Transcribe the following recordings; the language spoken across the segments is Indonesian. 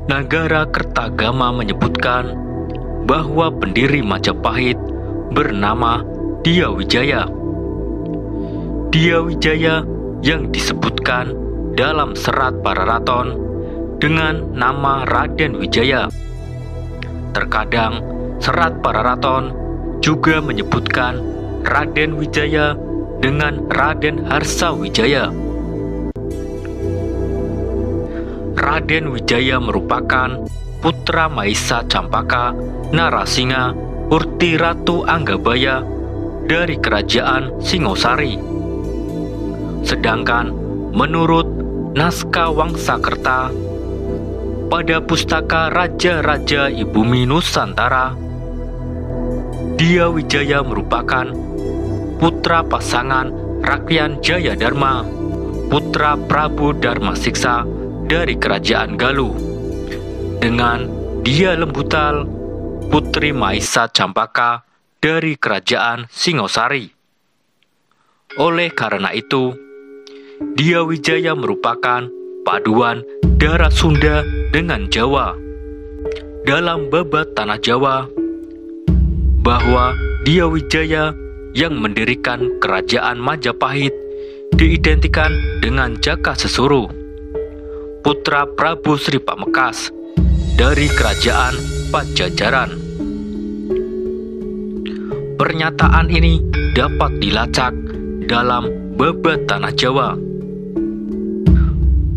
Nagara Kertagama menyebutkan bahwa pendiri Majapahit bernama Diyawijaya. Diyawijaya yang disebutkan dalam serat Pararaton dengan nama Raden Wijaya. Terkadang serat Pararaton juga menyebutkan Raden Wijaya dengan Raden Harsawijaya. Raden Wijaya merupakan putra Maisa Campaka Narasinga Urti Ratu Anggabaya dari Kerajaan Singosari. Sedangkan menurut naskah Wangsakerta pada pustaka Raja-Raja Ibumi Nusantara, Diyawijaya merupakan putra pasangan Rakyan Jayadharma, putra Prabu Darmasiksa dari Kerajaan Galuh, dengan Dia Lembutal, putri Maisa Campaka dari Kerajaan Singosari. Oleh karena itu, Diyawijaya merupakan paduan darah Sunda dengan Jawa. Dalam babat Tanah Jawa, bahwa Diyawijaya yang mendirikan Kerajaan Majapahit diidentikan dengan Jaka Sesuru, putra Prabu Sri Pamekas dari Kerajaan Pajajaran. Pernyataan ini dapat dilacak dalam babat Tanah Jawa.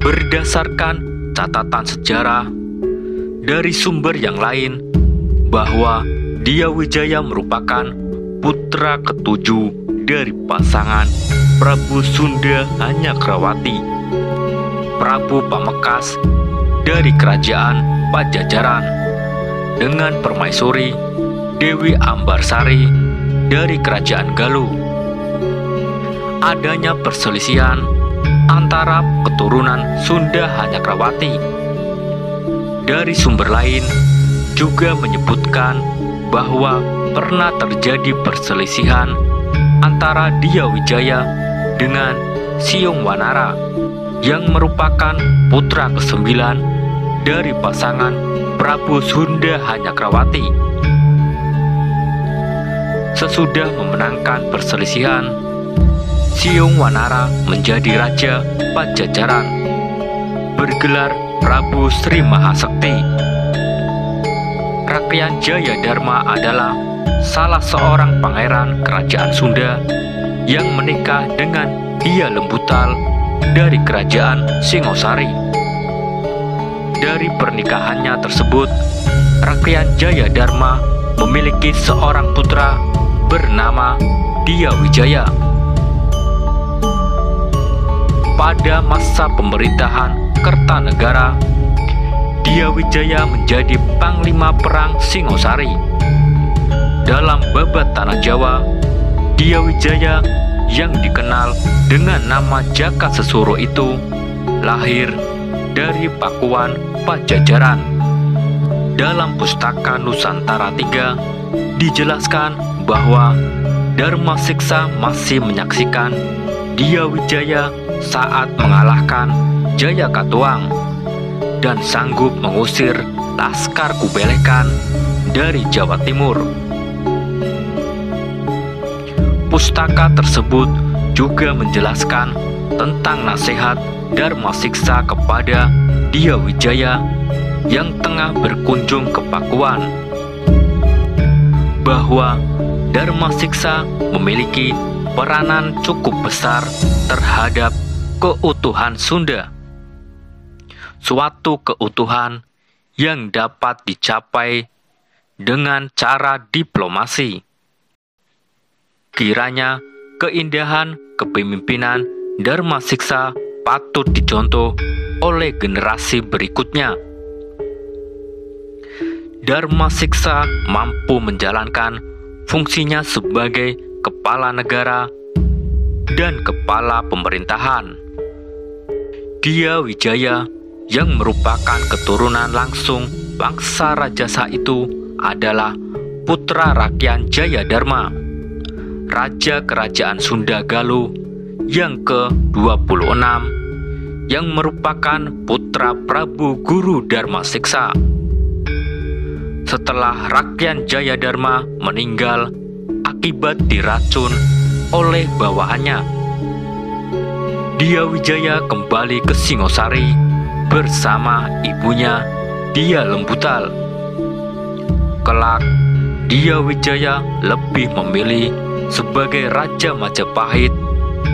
Berdasarkan catatan sejarah dari sumber yang lain, bahwa Diyawijaya merupakan putra ketujuh dari pasangan Prabu Sunda Hanyakrawati, Prabu Pamekas dari Kerajaan Pajajaran, dengan permaisuri Dewi Ambarsari dari Kerajaan Galuh. Adanya perselisihan antara keturunan Sunda Hanyakrawati. Dari sumber lain juga menyebutkan bahwa pernah terjadi perselisihan antara Diyawijaya dengan Siung Wanara yang merupakan putra ke-9 dari pasangan Prabu Sunda Hanyakrawati. Sesudah memenangkan perselisihan, Siung Wanara menjadi Raja Pajajaran, bergelar Prabu Sri Mahasakti. Rakyan Jayadharma adalah salah seorang pangeran Kerajaan Sunda yang menikah dengan Dia Lembutal dari Kerajaan Singosari. Dari pernikahannya tersebut, Rakyan Jayadharma memiliki seorang putra bernama Diyawijaya. Pada masa pemerintahan Kertanegara, Diyawijaya menjadi Panglima Perang Singosari. Dalam babat Tanah Jawa, Diyawijaya yang dikenal dengan nama Jaka Sesuru itu lahir dari Pakuan Pajajaran. Dalam pustaka Nusantara III dijelaskan bahwa Darmasiksa masih menyaksikan Diyawijaya saat mengalahkan Jayakatwang dan sanggup mengusir Laskar Kubelekan dari Jawa Timur. Pustaka tersebut juga menjelaskan tentang nasihat Darmasiksa kepada Diyawijaya yang tengah berkunjung ke Pakuan, bahwa Darmasiksa memiliki peranan cukup besar terhadap keutuhan Sunda. Suatu keutuhan yang dapat dicapai dengan cara diplomasi. Kiranya keindahan kepemimpinan Darmasiksa patut dicontoh oleh generasi berikutnya. Darmasiksa mampu menjalankan fungsinya sebagai kepala negara dan kepala pemerintahan. Diyawijaya yang merupakan keturunan langsung bangsa Rajasa itu adalah putra Rakyan Jayadharma, Raja Kerajaan Sunda Galuh yang ke-26, yang merupakan putra Prabu Guru Darmasiksa. Setelah Rakyan Jayadharma meninggal akibat diracun oleh bawahannya, Dia Wijaya kembali ke Singosari bersama ibunya Dia Lembutal. Kelak, Dia Wijaya lebih memilih sebagai Raja Majapahit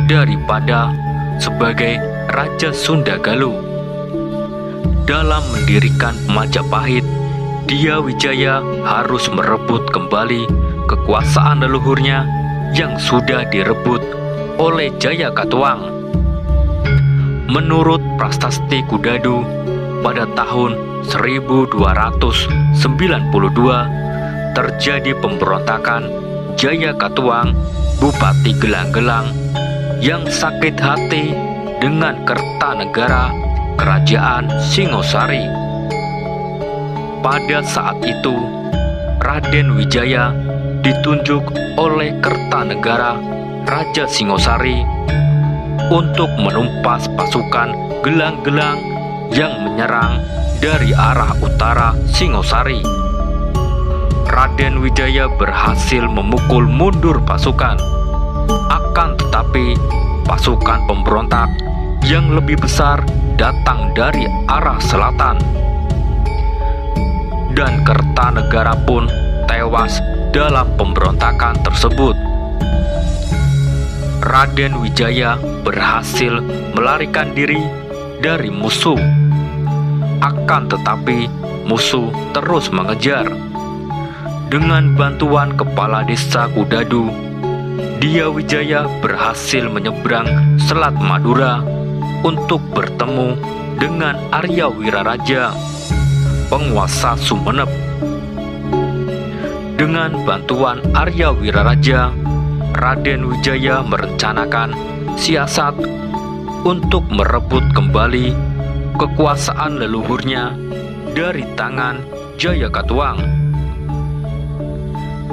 daripada sebagai Raja Sunda Galuh. Dalam mendirikan Majapahit, Dia Wijaya harus merebut kembali kekuasaan leluhurnya yang sudah direbut oleh Jayakatwang. Menurut Prasasti Kudadu, pada tahun 1292 terjadi pemberontakan Jayakatwang, Bupati Gelang-Gelang, yang sakit hati dengan Kertanegara Kerajaan Singosari. Pada saat itu, Raden Wijaya ditunjuk oleh Kertanegara Raja Singosari untuk menumpas pasukan Gelang-Gelang yang menyerang dari arah utara Singosari. Raden Wijaya berhasil memukul mundur pasukan. Akan tetapi, pasukan pemberontak yang lebih besar datang dari arah selatan, dan Kertanegara pun tewas dalam pemberontakan tersebut. Raden Wijaya berhasil melarikan diri dari musuh. Akan tetapi, musuh terus mengejar. Dengan bantuan kepala desa Kudadu, Dia Wijaya berhasil menyeberang Selat Madura untuk bertemu dengan Arya Wiraraja, penguasa Sumenep. Dengan bantuan Arya Wiraraja, Raden Wijaya merencanakan siasat untuk merebut kembali kekuasaan leluhurnya dari tangan Jayakatwang.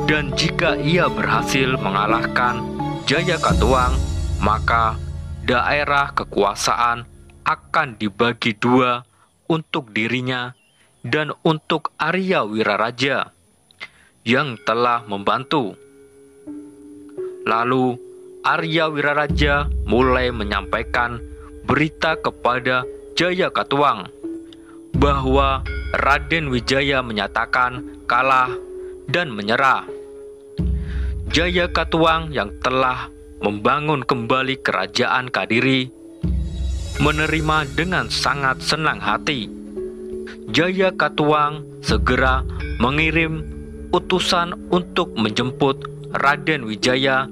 Dan jika ia berhasil mengalahkan Jayakatwang, maka daerah kekuasaan akan dibagi dua untuk dirinya dan untuk Arya Wiraraja yang telah membantu. Lalu Arya Wiraraja mulai menyampaikan berita kepada Jayakatwang bahwa Raden Wijaya menyatakan kalah dan menyerah. Jayakatwang yang telah membangun kembali kerajaan Kadiri menerima dengan sangat senang hati. Jayakatwang segera mengirim utusan untuk menjemput Raden Wijaya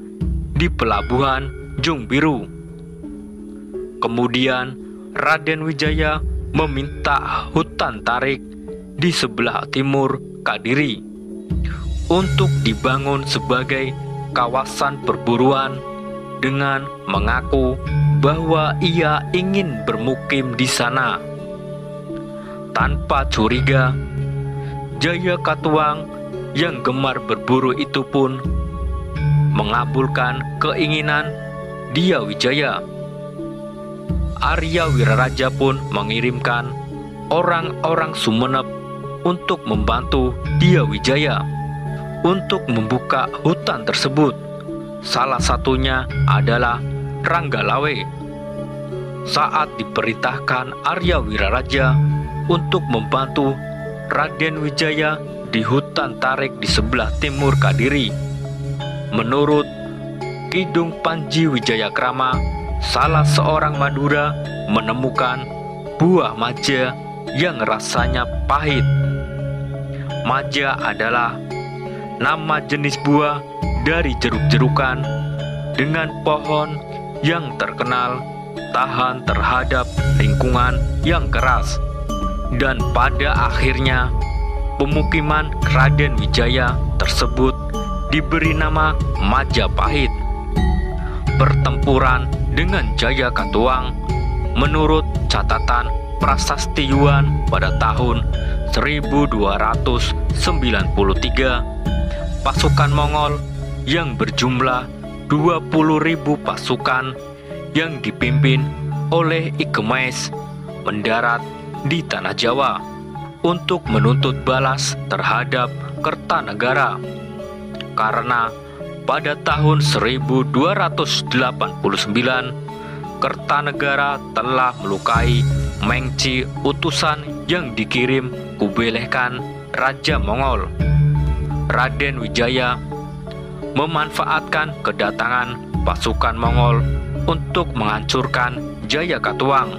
di pelabuhan Jungbiru. Kemudian Raden Wijaya meminta hutan tarik di sebelah timur Kadiri untuk dibangun sebagai kawasan perburuan dengan mengaku bahwa ia ingin bermukim di sana. Tanpa curiga, Jayakatwang yang gemar berburu itu pun mengabulkan keinginan Dia Wijaya. Arya Wiraraja pun mengirimkan orang-orang Sumenep untuk membantu Dia Wijaya untuk membuka hutan tersebut. Salah satunya adalah Ranggalawe. Saat diperintahkan Arya Wiraraja untuk membantu Raden Wijaya di hutan tarik di sebelah timur Kadiri, menurut Kidung Panji Wijayakrama, salah seorang Madura menemukan buah maja yang rasanya pahit. Maja adalah nama jenis buah dari jeruk-jerukan dengan pohon yang terkenal tahan terhadap lingkungan yang keras. Dan pada akhirnya pemukiman Raden Wijaya tersebut diberi nama Majapahit. Pertempuran dengan Jayakatwang menurut catatan Prasasti Yuan pada tahun 1293, pasukan Mongol yang berjumlah 20.000 pasukan yang dipimpin oleh Ikemais mendarat di tanah Jawa untuk menuntut balas terhadap Kertanegara, karena pada tahun 1289 Kertanegara telah melukai Mengci, utusan yang dikirim Kubilai Khan, Raja Mongol. Raden Wijaya memanfaatkan kedatangan pasukan Mongol untuk menghancurkan Jayakatwang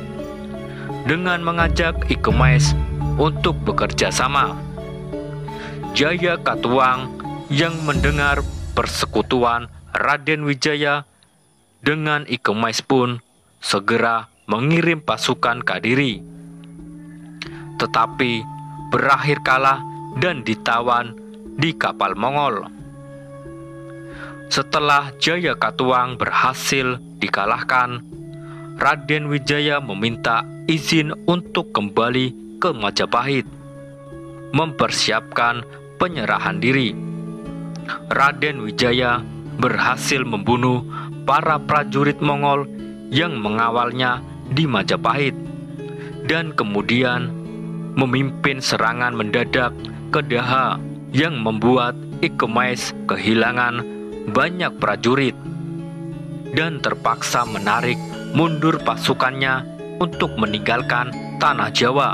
dengan mengajak Ikemais untuk bekerja sama. Jayakatwang yang mendengar persekutuan Raden Wijaya dengan Ikemais pun segera mengirim pasukan Kadiri, tetapi berakhir kalah dan ditawan di kapal Mongol. Setelah Jayakatwang berhasil dikalahkan, Raden Wijaya meminta izin untuk kembali ke Majapahit, mempersiapkan penyerahan diri. Raden Wijaya berhasil membunuh para prajurit Mongol yang mengawalnya di Majapahit, dan kemudian memimpin serangan mendadak ke Daha yang membuat Ikemais kehilangan banyak prajurit dan terpaksa menarik mundur pasukannya untuk meninggalkan tanah Jawa.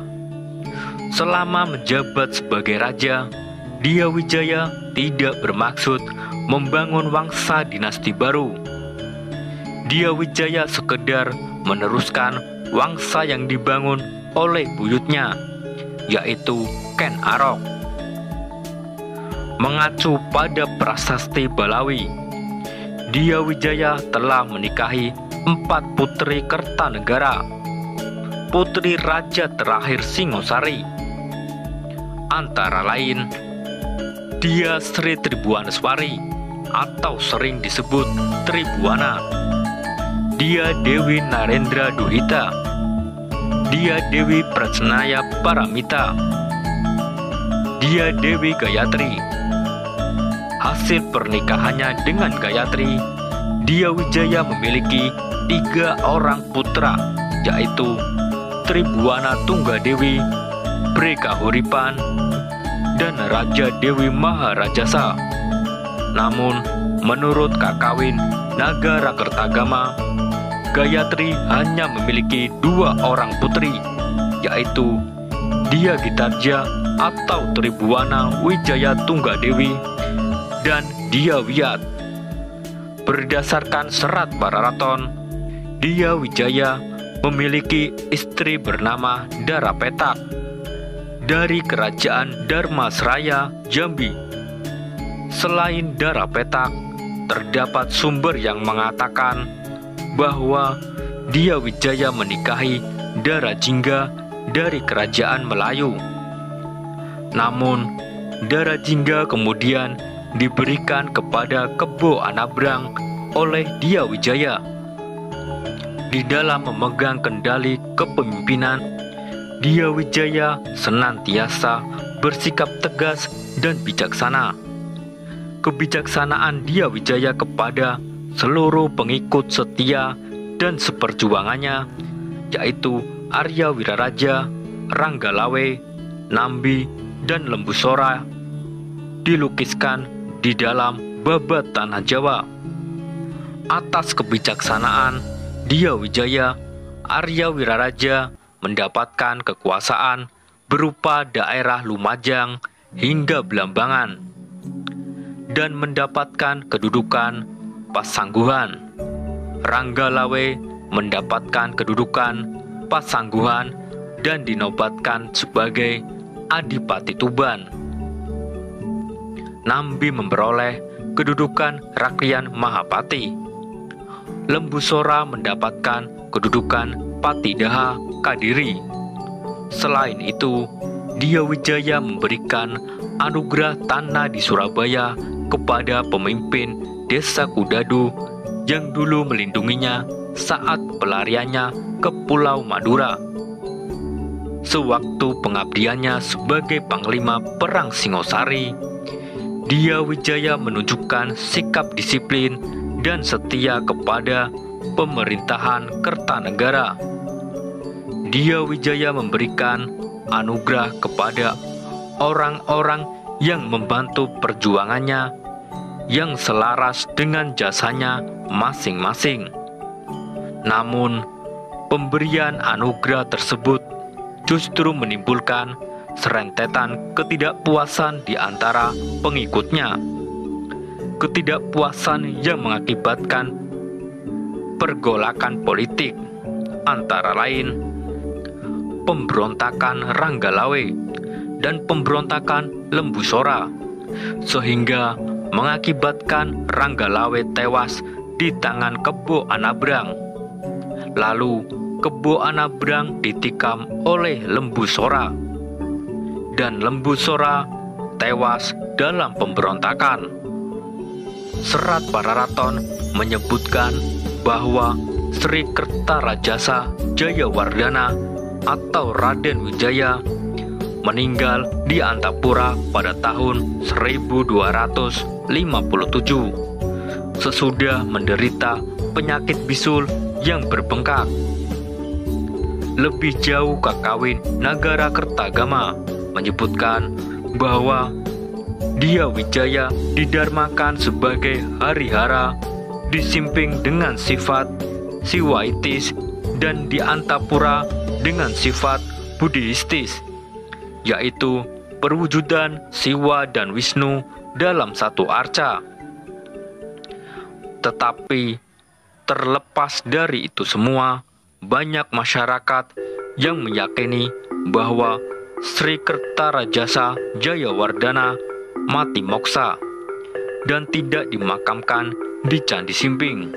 Selama menjabat sebagai raja, Dia Wijaya tidak bermaksud membangun wangsa dinasti baru. Dia Wijaya sekedar meneruskan wangsa yang dibangun oleh buyutnya, yaitu Ken Arok. Mengacu pada prasasti Balawi, Dia Wijaya telah menikahi 4 putri Kertanegara, putri raja terakhir Singosari, antara lain Dia Sri Tribuaneswari atau sering disebut Tribuana, Dia Dewi Narendra Duhita, Dia Dewi Prajnaya Paramita, Dia Dewi Gayatri. Hasil pernikahannya dengan Gayatri, Dia Wijaya memiliki 3 orang putra, yaitu Tribuana Tunggadewi, Brekahuripan, dan Raja Dewi Maharajasa. Namun, menurut Kakawin Nagarakertagama, Gayatri hanya memiliki 2 orang putri, yaitu Dia Gitarja atau Tribuana Wijaya Tunggadewi dan Dia Wiyat. Berdasarkan serat Bararaton, Dia Wijaya memiliki istri bernama Darapetak dari kerajaan Dharmasraya, Jambi. Selain Darapetak, terdapat sumber yang mengatakan bahwa Dia Wijaya menikahi Darajingga dari kerajaan Melayu. Namun, Darajingga kemudian diberikan kepada Kebo Anabrang oleh Dia Wijaya. Di dalam memegang kendali kepemimpinan, Dia Wijaya senantiasa bersikap tegas dan bijaksana. Kebijaksanaan Dia Wijaya kepada seluruh pengikut setia dan seperjuangannya, yaitu Arya Wiraraja, Ranggalawe, Nambi, dan Lembusora, dilukiskan di dalam Babat Tanah Jawa. Atas kebijaksanaan Dia Wijaya, Arya Wiraraja mendapatkan kekuasaan berupa daerah Lumajang hingga Blambangan, dan mendapatkan kedudukan Pasangguhan. Ranggalawe mendapatkan kedudukan Pasangguhan dan dinobatkan sebagai Adipati Tuban. Nambi memperoleh kedudukan Rakyan Mahapati. Lembusora mendapatkan kedudukan Patidaha Kadiri. Selain itu, Dia Wijaya memberikan anugerah tanah di Surabaya kepada pemimpin Desa Kudadu yang dulu melindunginya saat pelariannya ke Pulau Madura. Sewaktu pengabdiannya sebagai Panglima Perang Singosari, Dia Wijaya menunjukkan sikap disiplin dan setia kepada pemerintahan Kertanegara. Dia Wijaya memberikan anugerah kepada orang-orang yang membantu perjuangannya yang selaras dengan jasanya masing-masing. Namun, pemberian anugerah tersebut justru menimbulkan serentetan ketidakpuasan di antara pengikutnya. Ketidakpuasan yang mengakibatkan pergolakan politik, antara lain pemberontakan Ranggalawe dan pemberontakan Lembu Sora, sehingga mengakibatkan Ranggalawe tewas di tangan Kebo Anabrang. Lalu Kebo Anabrang ditikam oleh Lembu Sora, dan Lembu Sora tewas dalam pemberontakan. Serat Pararaton menyebutkan bahwa Sri Kertarajasa Jayawardhana atau Raden Wijaya meninggal di Antapura pada tahun 1257 sesudah menderita penyakit bisul yang berbengkak. Lebih jauh, Kakawin Nagara Kertagama menyebutkan bahwa Dia Wijaya didarmakan sebagai harihara di Simping dengan sifat siwaitis dan di Antapura dengan sifat buddhistis, yaitu perwujudan Siwa dan Wisnu dalam satu arca. Tetapi terlepas dari itu semua, banyak masyarakat yang meyakini bahwa Sri Kertarajasa Jayawardhana mati moksa dan tidak dimakamkan di Candi Simping.